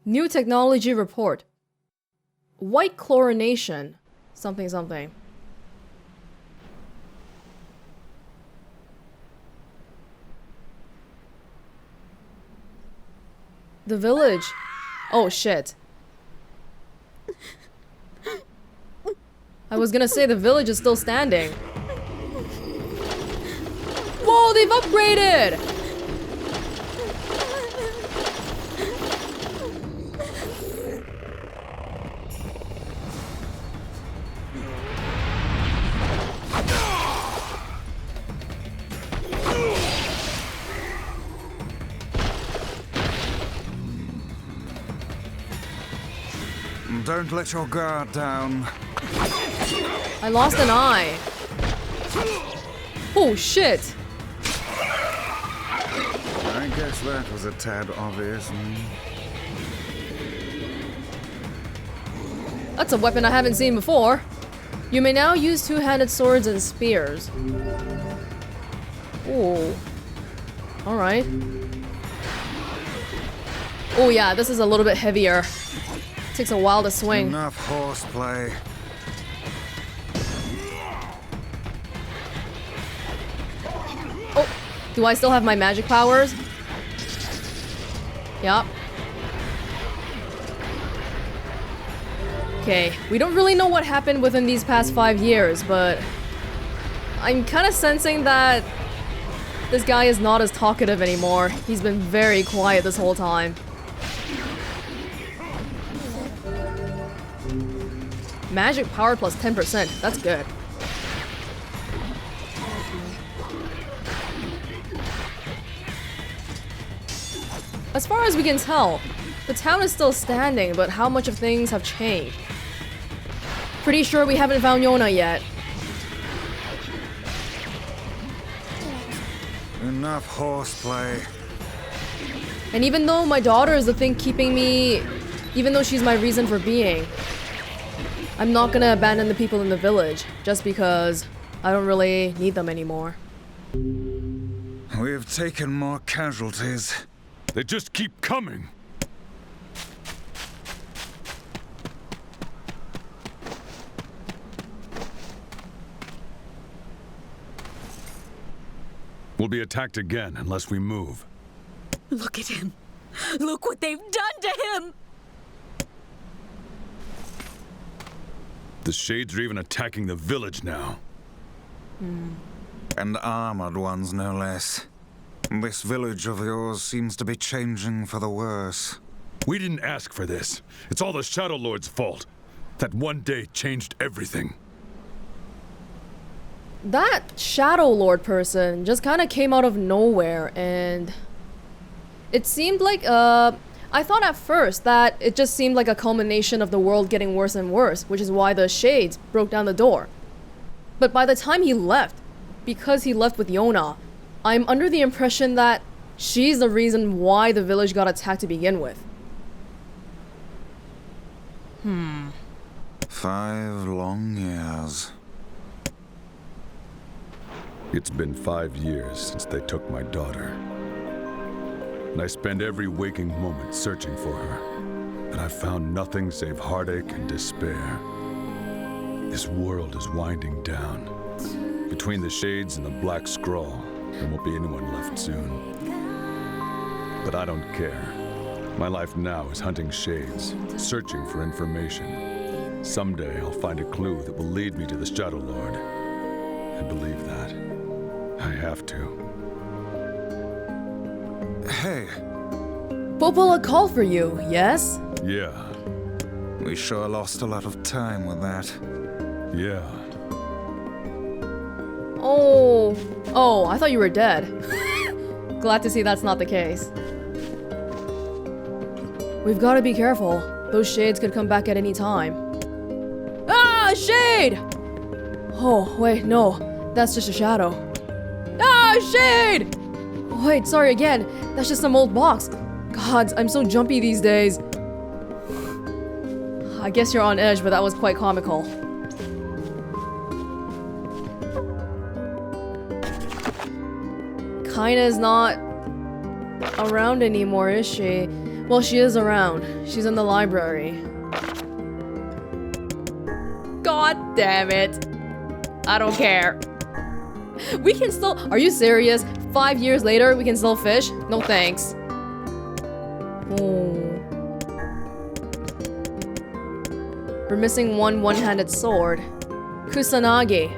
New technology report. White chlorination. Something something. The village. Oh shit. I was gonna say the village is still standing. Whoa, they've upgraded! Don't let your guard down. I lost an eye. Oh shit! I guess that was a tad obvious. That's a weapon I haven't seen before. You may now use two-handed swords and spears. Oh. Alright. Oh yeah, this is a little bit heavier. Takes a while to swing. Enough horseplay. Oh, do I still have my magic powers? Yup. Okay, we don't really know what happened within these past 5 years, but I'm kind of sensing that this guy is not as talkative anymore. He's been very quiet this whole time. Magic power plus 10%. That's good. As far as we can tell, the town is still standing, but how much of things have changed? Pretty sure we haven't found Yona yet. Enough horseplay. And even though my daughter is the thing keeping me, even though she's my reason for being, I'm not gonna abandon the people in the village just because I don't really need them anymore. We've taken more casualties. They just keep coming. We'll be attacked again unless we move. Look at him. Look what they've done to him. The Shades are even attacking the village now. And armored ones, no less. This village of yours seems to be changing for the worse. We didn't ask for this. It's all the Shadow Lord's fault. That one day changed everything. That Shadow Lord person just kind of came out of nowhere, and it seemed like, I thought at first that it just seemed like a culmination of the world getting worse and worse, which is why the Shades broke down the door. But by the time he left, because he left with Yona, I'm under the impression that she's the reason why the village got attacked to begin with. 5 long years. It's been 5 years since they took my daughter. And I spend every waking moment searching for her. And I've found nothing save heartache and despair. This world is winding down. Between the Shades and the Black Scrawl, there won't be anyone left soon. But I don't care. My life now is hunting Shades, searching for information. Someday I'll find a clue that will lead me to the Shadow Lord. I believe that. I have to. Hey, Popola called for you, yes? Yeah. we sure lost a lot of time with that. Yeah. Oh, I thought you were dead. Glad to see that's not the case. We've got to be careful. Those Shades could come back at any time. Ah, Shade! Oh, wait, no. That's just a shadow. Ah, Shade! Wait, sorry again. That's just some old box. God, I'm so jumpy these days. I guess you're on edge, but that was quite comical. Kaina's not around anymore, is she? Well, she is around. She's in the library. God damn it. I don't care. We can still... Are you serious? 5 years later, we can still fish? No thanks. Oh. We're missing one-handed sword. Kusanagi.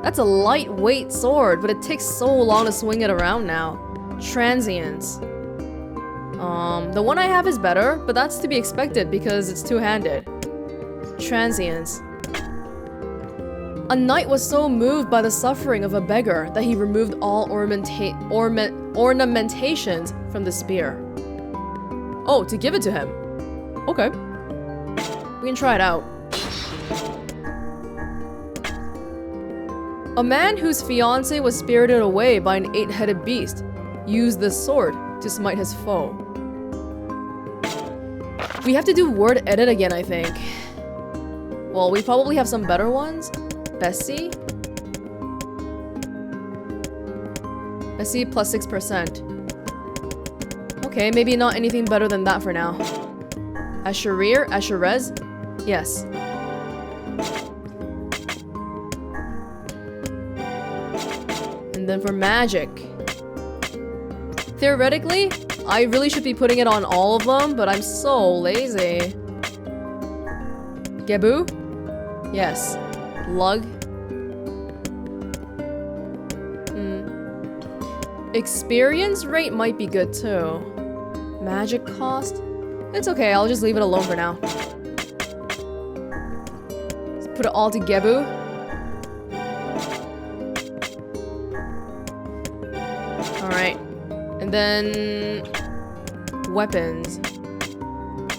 That's a lightweight sword, but it takes so long to swing it around now. Transience. The one I have is better, but that's to be expected because it's two-handed. Transience. A knight was so moved by the suffering of a beggar that he removed all ornamentations from the spear. Oh, to give it to him. Okay. We can try it out. A man whose fiancé was spirited away by an 8-headed beast used this sword to smite his foe. We have to do word edit again, I think. Well, we probably have some better ones. Bessie? Bessie plus 6%. Okay, maybe not anything better than that for now. Asherir? Asherez? Yes. And then for magic. Theoretically, I really should be putting it on all of them, but I'm so lazy. Gebu? Yes. Lug? Experience rate might be good too. Magic cost? It's okay, I'll just leave it alone for now. Let's put it all to Gebu. Alright. And then... weapons.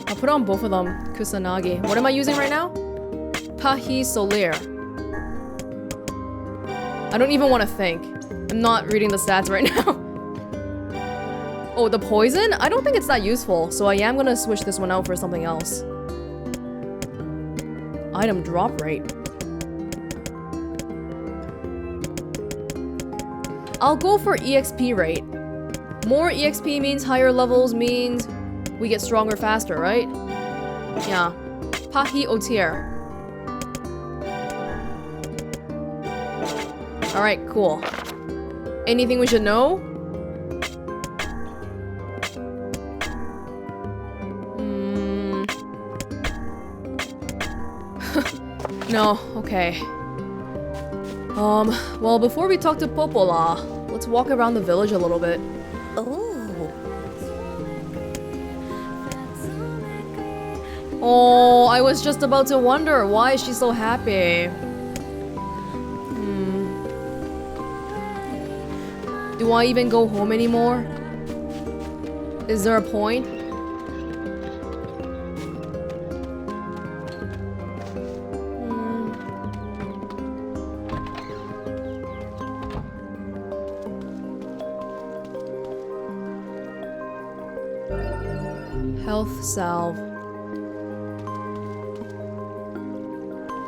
I'll put on both of them. Kusanagi. What am I using right now? Pahi Solir. I don't even want to think. I'm not reading the stats right now. Oh, the poison? I don't think it's that useful, so I am gonna switch this one out for something else. Item drop rate. I'll go for EXP rate. More EXP means higher levels means we get stronger faster, right? Yeah. Pahi Otir. Alright, cool. Anything we should know? No, okay. Well, before we talk to Popola, let's walk around the village a little bit. Oh, I was just about to wonder, why is she so happy? Do I even go home anymore? Is there a point? Health salve.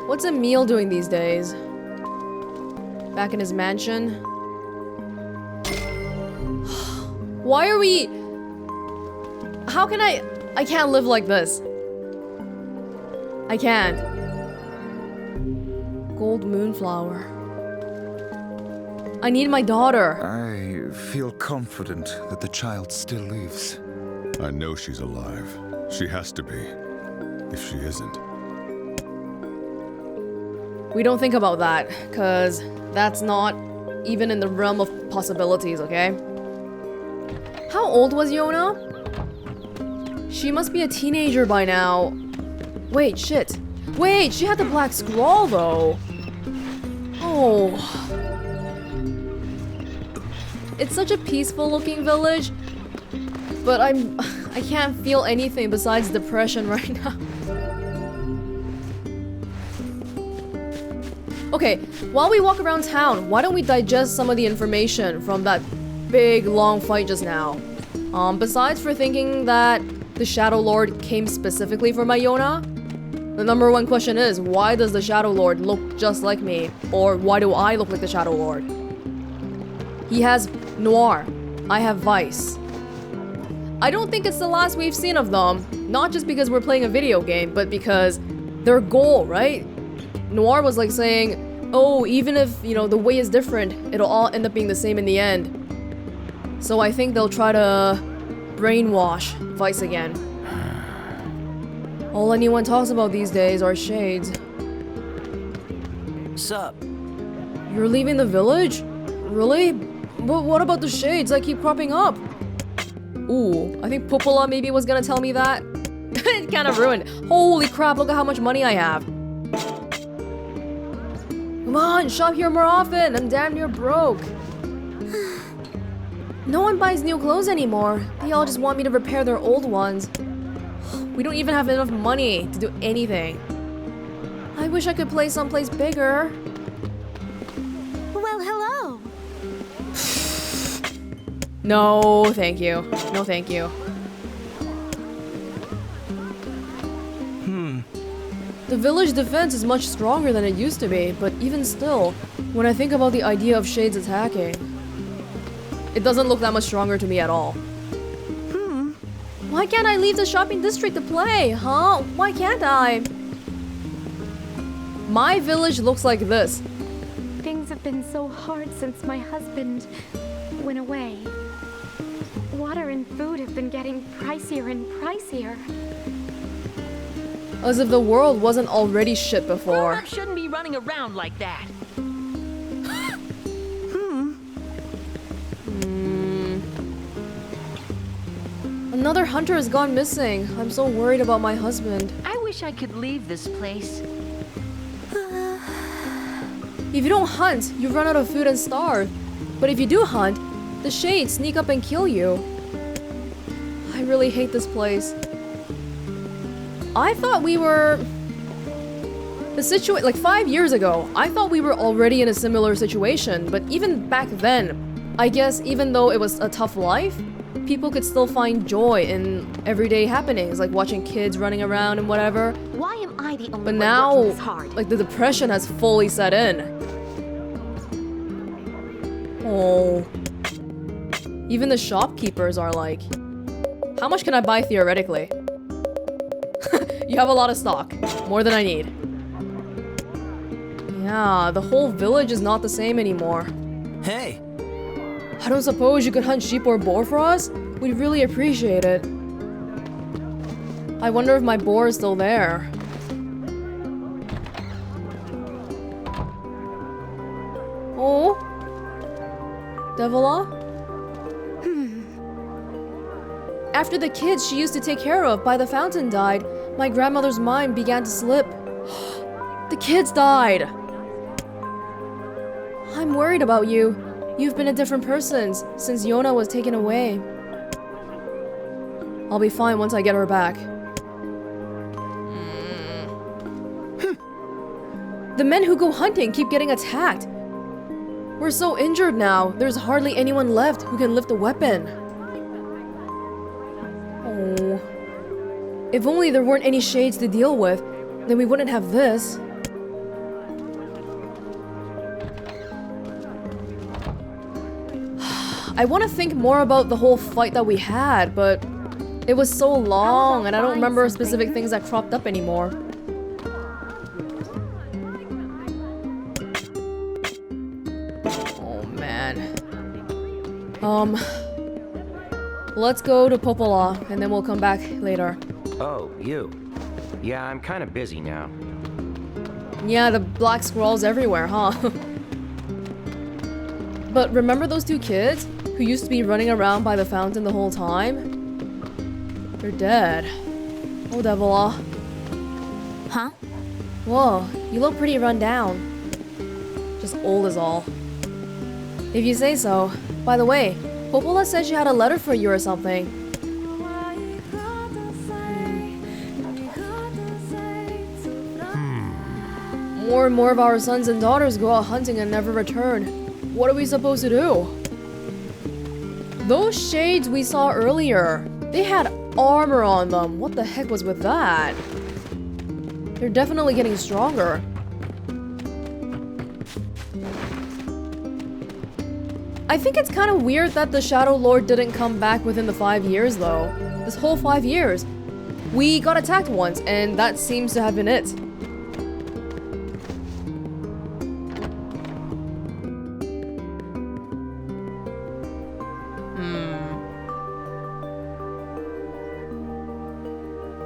What's Emil doing these days? Back in his mansion? Why are we... How can I can't live like this. I can't. Gold moonflower. I need my daughter. I feel confident that the child still lives. I know she's alive. She has to be. If she isn't. We don't think about that, cause that's not even in the realm of possibilities, okay? How old was Yona? She must be a teenager by now. Wait, shit. Wait, she had the Black Scrawl though. Oh. It's such a peaceful looking village, but I can't feel anything besides depression right now. Okay, while we walk around town, why don't we digest some of the information from that big long fight just now? Besides for thinking that the Shadow Lord came specifically for my Yona, the number one question is, why does the Shadow Lord look just like me? Or why do I look like the Shadow Lord? He has Noir. I have Vice. I don't think it's the last we've seen of them. Not just because we're playing a video game, but because their goal, right? Noir was like saying, oh, even if, you know, the way is different, it'll all end up being the same in the end. So I think they'll try to brainwash Vice again. All anyone talks about these days are shades. Sup? You're leaving the village? Really? But what about the shades that keep cropping up? Ooh, I think Popola maybe was gonna tell me that. It kind of ruined. Holy crap, look at how much money I have. Come on, shop here more often. I'm damn near broke. No one buys new clothes anymore. They all just want me to repair their old ones. We don't even have enough money to do anything. I wish I could play someplace bigger. Well, hello. No, thank you. No, thank you. The village defense is much stronger than it used to be, but even still, when I think about the idea of shades attacking, it doesn't look that much stronger to me at all. Why can't I leave the shopping district to play, huh? Why can't I? My village looks like this. Things have been so hard since my husband went away. Water and food have been getting pricier and pricier. As if the world wasn't already shit before. Grown-ups shouldn't be running around like that. Another hunter has gone missing. I'm so worried about my husband. I wish I could leave this place. If you don't hunt, you run out of food and starve. But if you do hunt, the shades sneak up and kill you. I really hate this place. I thought we were... like 5 years ago, I thought we were already in a similar situation, but even back then, I guess even though it was a tough life, people could still find joy in everyday happenings, like watching kids running around and whatever. Why am I the only But one now, working this hard? like the depression has fully set in. Oh. Even the shopkeepers are like, how much can I buy theoretically? You have a lot of stock. More than I need. Yeah, the whole village is not the same anymore. Hey, I don't suppose you could hunt sheep or boar for us? We'd really appreciate it. I wonder if my boar is still there. Oh? Devila? After the kids she used to take care of by the fountain died, my grandmother's mind began to slip. The kids died! I'm worried about you. You've been a different person since Yona was taken away. I'll be fine once I get her back. The men who go hunting keep getting attacked. We're so injured now, there's hardly anyone left who can lift a weapon. Oh. If only there weren't any shades to deal with, then we wouldn't have this. I want to think more about the whole fight that we had, but it was so long and I don't remember specific things that cropped up anymore. Oh man. Let's go to Popola and then we'll come back later. Oh, you. Yeah, I'm kind of busy now. Yeah, the Black Scrawl's everywhere, huh? But remember those two kids who used to be running around by the fountain the whole time? They're dead. Oh, Devila. Huh? Whoa, you look pretty run down. Just old is all. If you say so. By the way, Popola said she had a letter for you or something. More and more of our sons and daughters go out hunting and never return. What are we supposed to do? Those shades we saw earlier, they had armor on them. What the heck was with that? They're definitely getting stronger. I think it's kind of weird that the Shadow Lord didn't come back within the 5 years, though. This whole 5 years. We got attacked once, and that seems to have been it.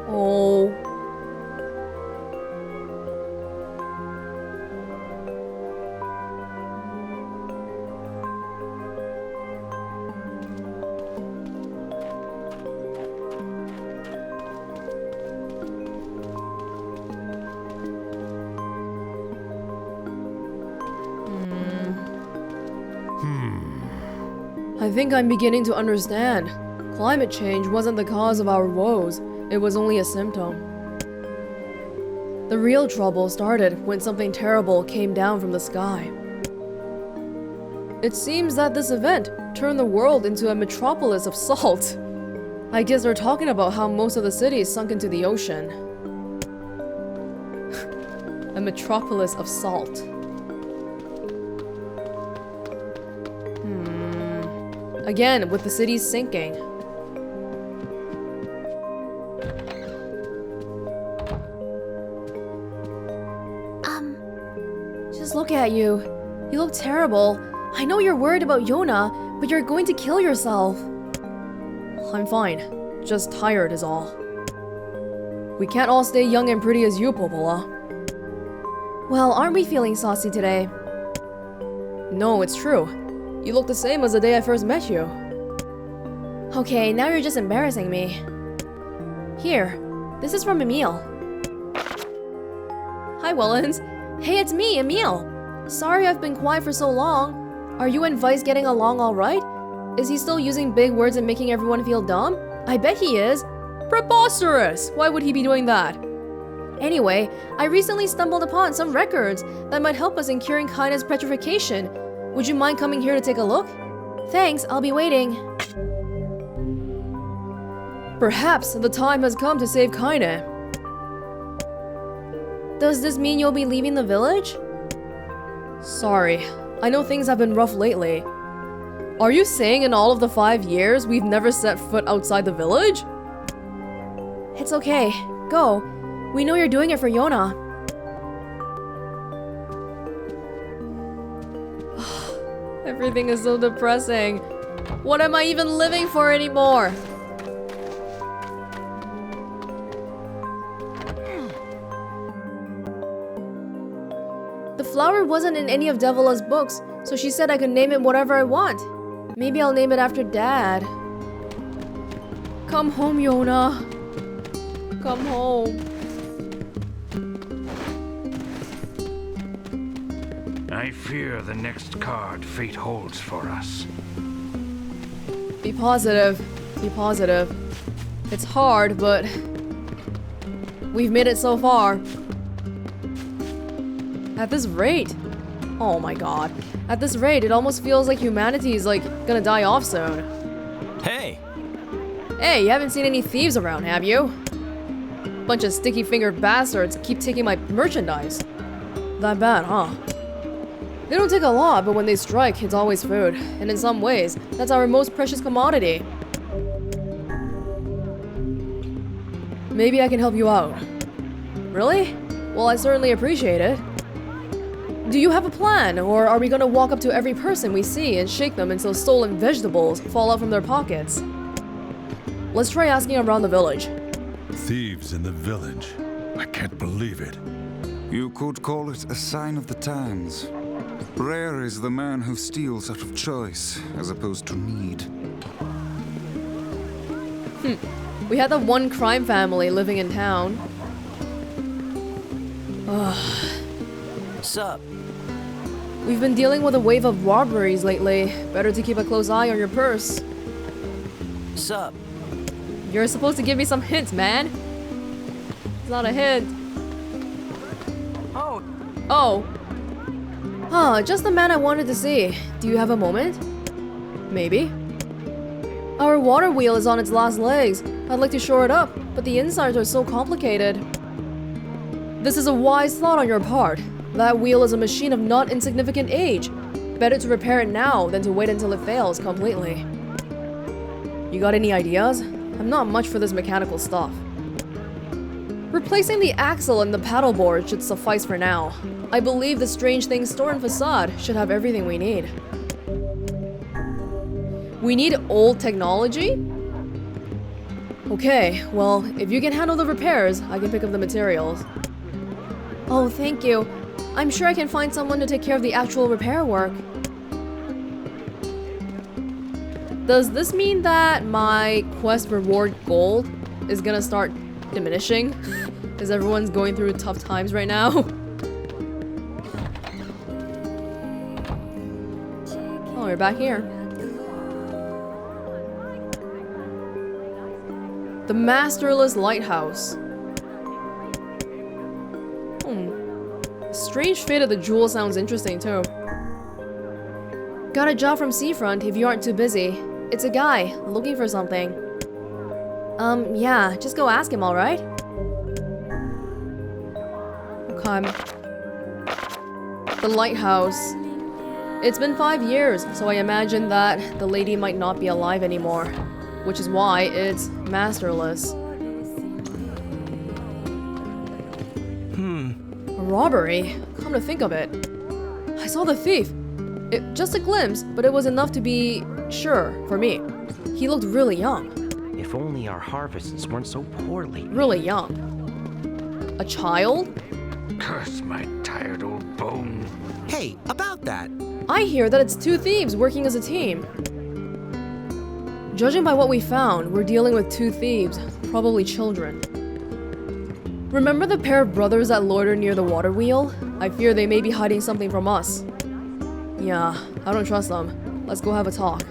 Oh. I think I'm beginning to understand. Climate change wasn't the cause of our woes, it was only a symptom. The real trouble started when something terrible came down from the sky. It seems that this event turned the world into a metropolis of salt. I guess they're talking about how most of the city is sunk into the ocean. A metropolis of salt. Again, with the city sinking. Just look at you. You look terrible. I know you're worried about Yona, but you're going to kill yourself. I'm fine. Just tired is all. We can't all stay young and pretty as you, Popola. Well, aren't we feeling saucy today? No, it's true. You look the same as the day I first met you. Okay, now you're just embarrassing me. Here, this is from Emil. Hi, Welonz. Hey, it's me, Emil. Sorry I've been quiet for so long. Are you and Vice getting along alright? Is he still using big words and making everyone feel dumb? I bet he is. Preposterous! Why would he be doing that? Anyway, I recently stumbled upon some records that might help us in curing Kaine's petrification. Would you mind coming here to take a look? Thanks, I'll be waiting. Perhaps the time has come to save Kaine. Does this mean you'll be leaving the village? Sorry, I know things have been rough lately. Are you saying in all of the 5 years we've never set foot outside the village? It's okay, go. We know you're doing it for Yona. Everything is so depressing. What am I even living for anymore? The flower wasn't in any of Devila's books, so she said I could name it whatever I want. Maybe I'll name it after Dad. Come home, Yona. Come home. I fear the next card fate holds for us. Be positive. Be positive. It's hard, but we've made it so far. At this rate, oh my god. At this rate, it almost feels like humanity is like gonna die off soon. Hey! Hey, you haven't seen any thieves around, have you? Bunch of sticky-fingered bastards keep taking my merchandise. That bad, huh? They don't take a lot, but when they strike, it's always food. And in some ways, that's our most precious commodity. Maybe I can help you out. Really? Well, I certainly appreciate it. Do you have a plan, or are we gonna walk up to every person we see and shake them until stolen vegetables fall out from their pockets? Let's try asking around the village. Thieves in the village. I can't believe it. You could call it a sign of the times. Rare is the man who steals out of choice, as opposed to need. We had the one crime family living in town. Sup? We've been dealing with a wave of robberies lately. Better to keep a close eye on your purse. Sup? You're supposed to give me some hints, man. It's not a hint. Oh, Oh. Ah, just the man I wanted to see. Do you have a moment? Maybe. Our water wheel is on its last legs. I'd like to shore it up, but the insides are so complicated. This is a wise thought on your part. That wheel is a machine of not insignificant age. Better to repair it now than to wait until it fails completely. You got any ideas? I'm not much for this mechanical stuff. Replacing the axle and the paddleboard should suffice for now. I believe the strange things stored in Facade should have everything we need. We need old technology? Okay, well, if you can handle the repairs, I can pick up the materials. Oh, thank you. I'm sure I can find someone to take care of the actual repair work. Does this mean that my quest reward gold is gonna start diminishing? Because everyone's going through tough times right now. Oh, you're back here. The Masterless Lighthouse. Strange fate of the jewel sounds interesting too. Got a job from Seafront if you aren't too busy. It's a guy looking for something. Yeah, just go ask him, alright? Okay. The lighthouse. It's been 5 years, so I imagine that the lady might not be alive anymore. Which is why it's masterless. A robbery? Come to think of it. I saw the thief. Just a glimpse, but it was enough to be sure for me. He looked really young. If only our harvests weren't so poorly. Really young. A child? Curse my tired old bone. Hey, about that. I hear that it's 2 thieves working as a team. Judging by what we found, we're dealing with 2 thieves, probably children. Remember the pair of brothers that loiter near the water wheel? I fear they may be hiding something from us. Yeah, I don't trust them. Let's go have a talk.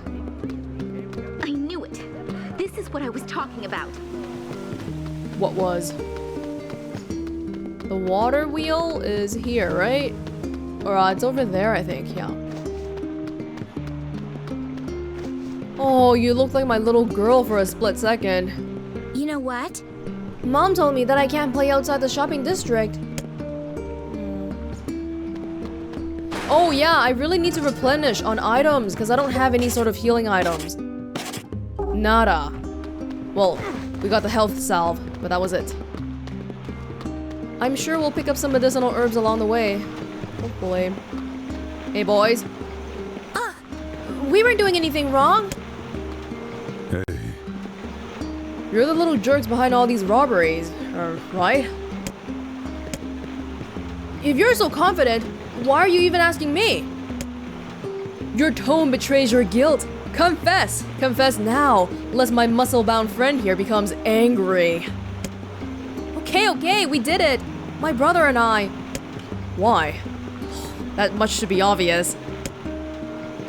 I knew it. This is what I was talking about. What was? The water wheel is here, right? Or it's over there, I think, yeah. Oh, you look like my little girl for a split second. You know what? Mom told me that I can't play outside the shopping district. Oh yeah, I really need to replenish on items because I don't have any sort of healing items. Nada. Well, we got the health salve, but that was it. I'm sure we'll pick up some medicinal herbs along the way. Hopefully. Hey boys. We weren't doing anything wrong. Hey. You're the little jerks behind all these robberies, right? If you're so confident, why are you even asking me? Your tone betrays your guilt. Confess! Confess now, lest my muscle-bound friend here becomes angry. Okay, we did it! My brother and I. Why? That much should be obvious.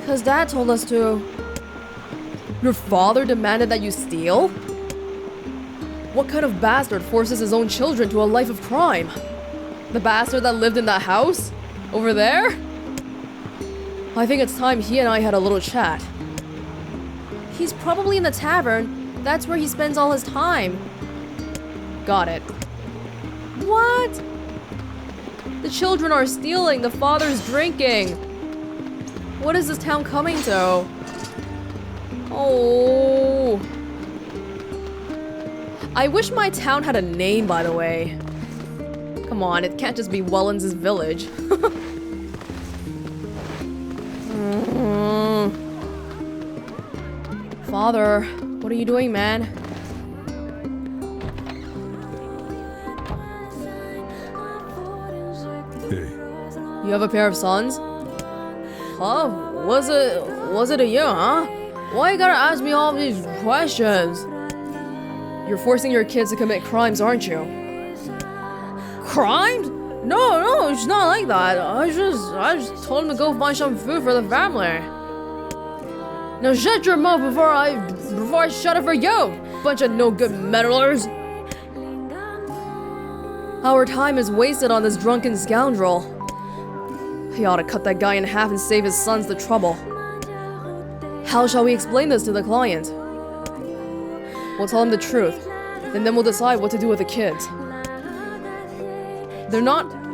'Cause Dad told us to. Your father demanded that you steal? What kind of bastard forces his own children to a life of crime? The bastard that lived in that house? Over there? I think it's time he and I had a little chat. He's probably in the tavern. That's where he spends all his time. Got it. What? The children are stealing, the father's drinking. What is this town coming to? Oh. I wish my town had a name, by the way. Come on, it can't just be Welonz' village. Father, what are you doing, man? Hey. You have a pair of sons? Huh? Was it a you, huh? Why you gotta ask me all these questions? You're forcing your kids to commit crimes, aren't you? Crimes? No, it's not like that. I just told him to go find some food for the family. Now shut your mouth before I shut it for you, bunch of no-good meddlers. Our time is wasted on this drunken scoundrel. He ought to cut that guy in half and save his sons the trouble. How shall we explain this to the client? We'll tell him the truth, and then we'll decide what to do with the kids.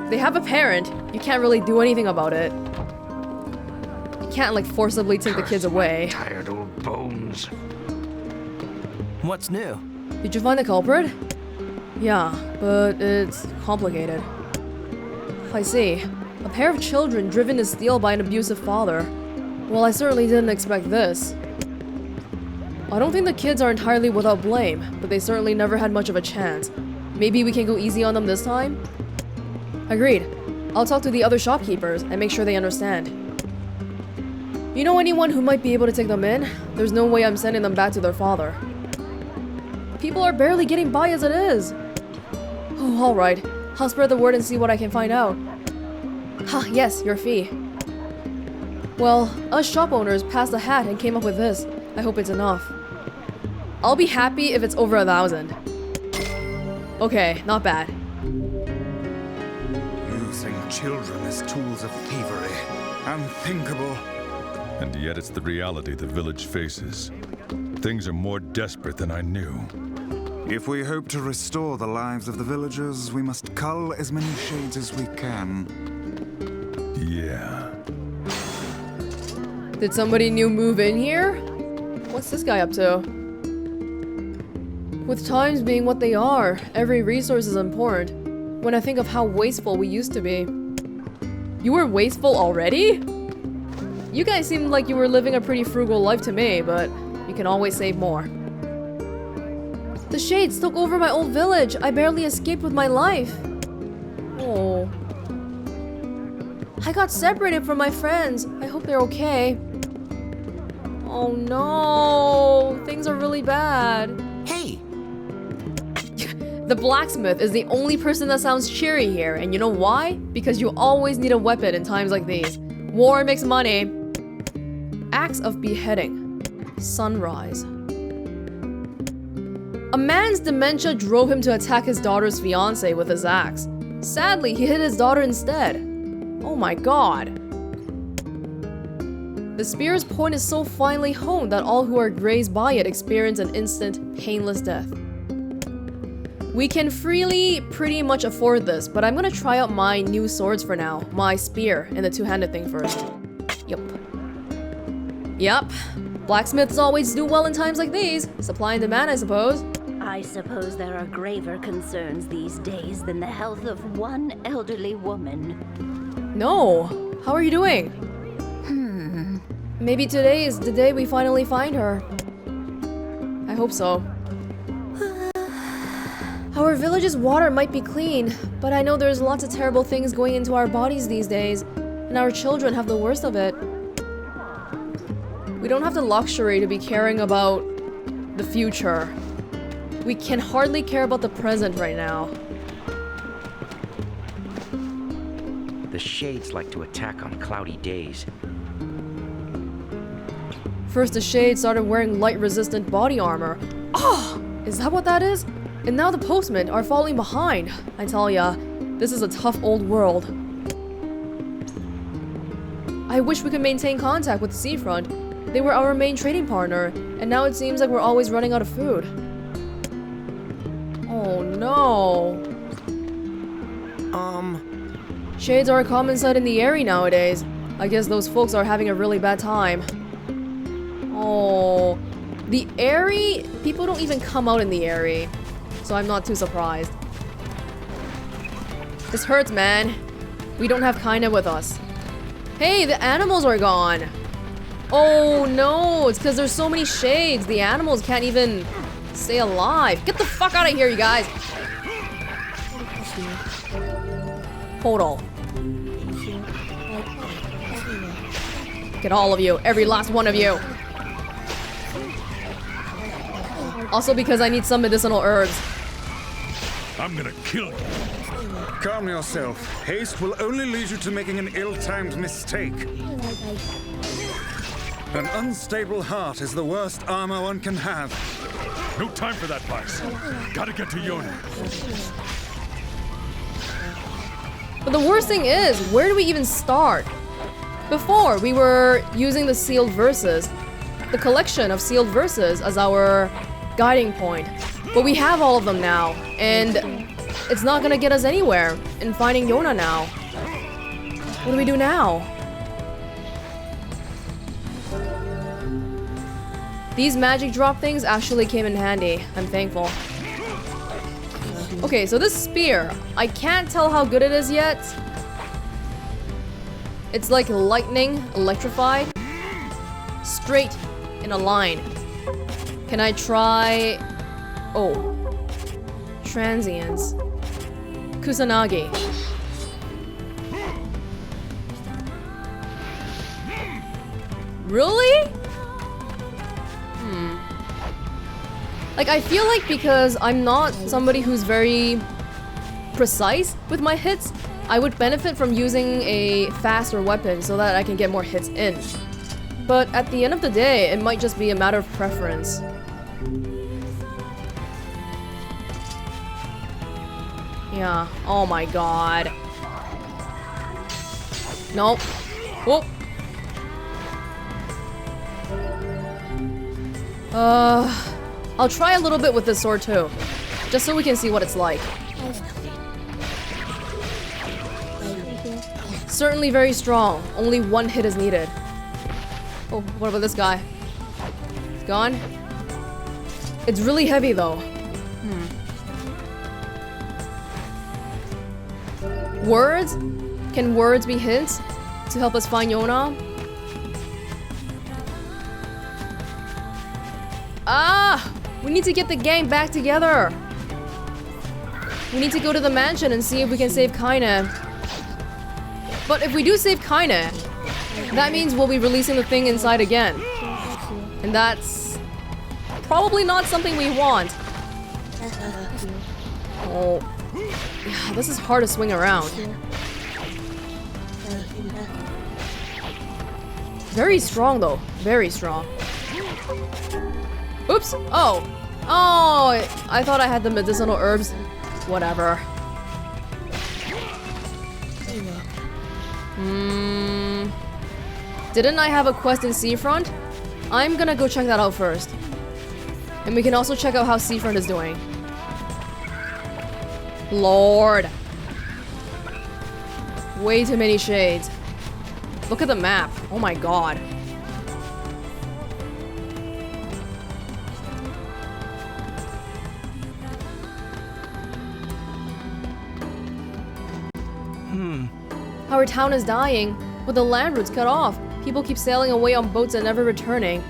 They have a parent. You can't really do anything about it. can't like forcibly take the kids away. Tired old bones. What's new? Did you find the culprit? Yeah, but it's complicated. I see. A pair of children driven to steal by an abusive father. Well, I certainly didn't expect this. I don't think the kids are entirely without blame, but they certainly never had much of a chance. Maybe we can go easy on them this time? Agreed. I'll talk to the other shopkeepers and make sure they understand. You know anyone who might be able to take them in? There's no way I'm sending them back to their father. People are barely getting by as it is. Oh, alright. I'll spread the word and see what I can find out. Ha, yes, your fee. Well, us shop owners passed a hat and came up with this. I hope it's enough. I'll be happy if it's over 1,000. Okay, not bad. Using children as tools of thievery. Unthinkable. And yet it's the reality the village faces. Things are more desperate than I knew. If we hope to restore the lives of the villagers, we must cull as many shades as we can. Yeah. Did somebody new move in here? What's this guy up to? With times being what they are, every resource is important. When I think of how wasteful we used to be. You were wasteful already? You guys seemed like you were living a pretty frugal life to me, but you can always save more. The shades took over my old village. I barely escaped with my life. Oh. I got separated from my friends. I hope they're okay. Oh no, things are really bad. Hey! The blacksmith is the only person that sounds cheery here, and you know why? Because you always need a weapon in times like these. War makes money. Acts of beheading. Sunrise. A man's dementia drove him to attack his daughter's fiancé with his axe. Sadly, he hit his daughter instead. Oh my god. The spear's point is so finely honed that all who are grazed by it experience an instant, painless death. We can freely pretty much afford this, but I'm gonna try out my new swords for now. My spear and the two-handed thing first. Yep. Blacksmiths always do well in times like these. Supply and demand, I suppose. I suppose there are graver concerns these days than the health of one elderly woman. No. How are you doing? Maybe today is the day we finally find her. I hope so. Our village's water might be clean, but I know there's lots of terrible things going into our bodies these days, and our children have the worst of it. We don't have the luxury to be caring about the future. We can hardly care about the present right now. The shades like to attack on cloudy days. First the shade started wearing light-resistant body armor. Oh! Is that what that is? And now the postmen are falling behind. I tell ya, this is a tough old world. I wish we could maintain contact with the seafront. They were our main trading partner, and now it seems like we're always running out of food. Oh no. Shades are a common sight in the area nowadays. I guess those folks are having a really bad time. Oh. The area? People don't even come out in the area. So I'm not too surprised. This hurts, man. We don't have kinda with us. Hey, the animals are gone. Oh no, it's because there's so many shades. The animals can't even stay alive. Get the fuck out of here, you guys. Hold on. Get all of you, every last one of you. Also because I need some medicinal herbs. I'm gonna kill you. Calm yourself. Haste will only lead you to making an ill-timed mistake. An unstable heart is the worst armor one can have. No time for that, Vice. Gotta get to Yona. But the worst thing is, where do we even start? Before, we were using the sealed verses, the collection of sealed verses as our guiding point. But we have all of them now, and it's not gonna get us anywhere in finding Yona now. What do we do now? These magic drop things actually came in handy. I'm thankful. Okay, so this spear, I can't tell how good it is yet. It's like lightning, electrified. Straight in a line. Can I try... Oh. Transients. Kusanagi. Really? Like, I feel like because I'm not somebody who's very precise with my hits, I would benefit from using a faster weapon so that I can get more hits in. But at the end of the day, it might just be a matter of preference. Yeah. Oh my god. Nope. Whoop. I'll try a little bit with this sword too. Just so we can see what it's like. Certainly very strong. Only one hit is needed. Oh, what about this guy? It's gone? It's really heavy though. Words? Can words be hints to help us find Yona? Ah! We need to get the gang back together. We need to go to the mansion and see if we can save Kaine. But if we do save Kaine, that means we'll be releasing the thing inside again. And that's probably not something we want. Oh. Yeah, this is hard to swing around. Very strong though. Very strong. Oops! Oh! Oh! I thought I had the medicinal herbs. Whatever. Didn't I have a quest in Seafront? I'm gonna go check that out first. And we can also check out how Seafront is doing. Lord! Way too many shades. Look at the map. Oh my god. Our town is dying, with the land routes cut off. People keep sailing away on boats and never returning.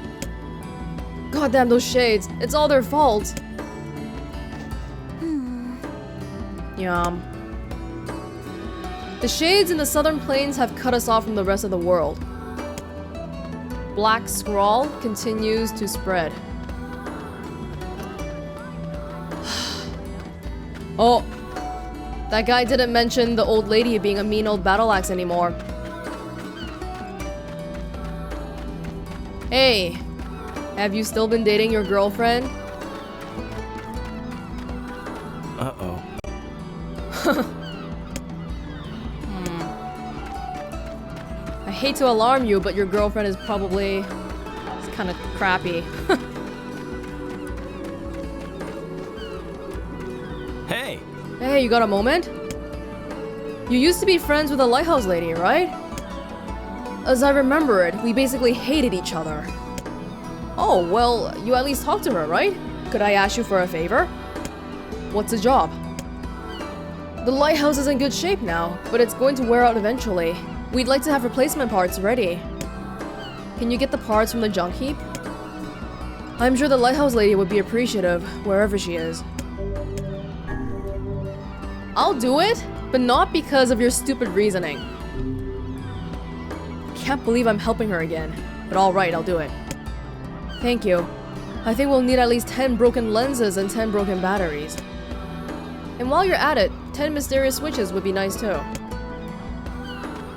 Goddamn those shades. It's all their fault. Yum. The shades in the southern plains have cut us off from the rest of the world. Black Scrawl continues to spread. Oh. That guy didn't mention the old lady being a mean old battle axe anymore. Hey, have you still been dating your girlfriend? Uh-oh. I hate to alarm you, but your girlfriend is probably kind of crappy. Hey! Hey, you got a moment? You used to be friends with the lighthouse lady, right? As I remember it, we basically hated each other. Oh, well, you at least talked to her, right? Could I ask you for a favor? What's the job? The lighthouse is in good shape now, but it's going to wear out eventually. We'd like to have replacement parts ready. Can you get the parts from the junk heap? I'm sure the lighthouse lady would be appreciative, wherever she is. I'll do it, but not because of your stupid reasoning. Can't believe I'm helping her again, but alright, I'll do it. Thank you. I think we'll need at least 10 broken lenses and 10 broken batteries. And while you're at it, 10 mysterious switches would be nice too.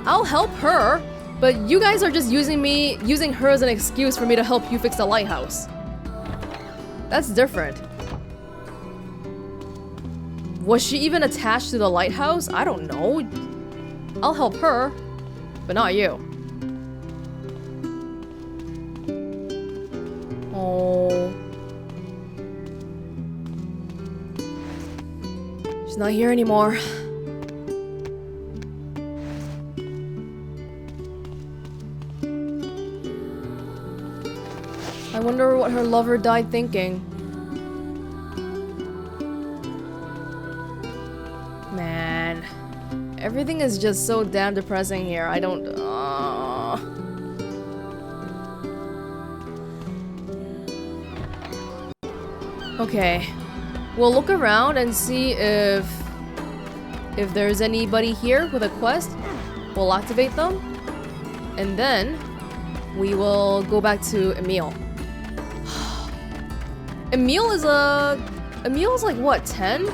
I'll help her, but you guys are just using her as an excuse for me to help you fix the lighthouse. That's different. Was she even attached to the lighthouse? I don't know. I'll help her, but not you. Oh. She's not here anymore. I Wonder what her lover died thinking. Man, everything is just so damn depressing here. I don't. Okay, we'll look around and see if there's anybody here with a quest. We'll activate them, and then we will go back to Emil. Emil is like what, 10?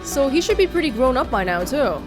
So he should be pretty grown up by now too.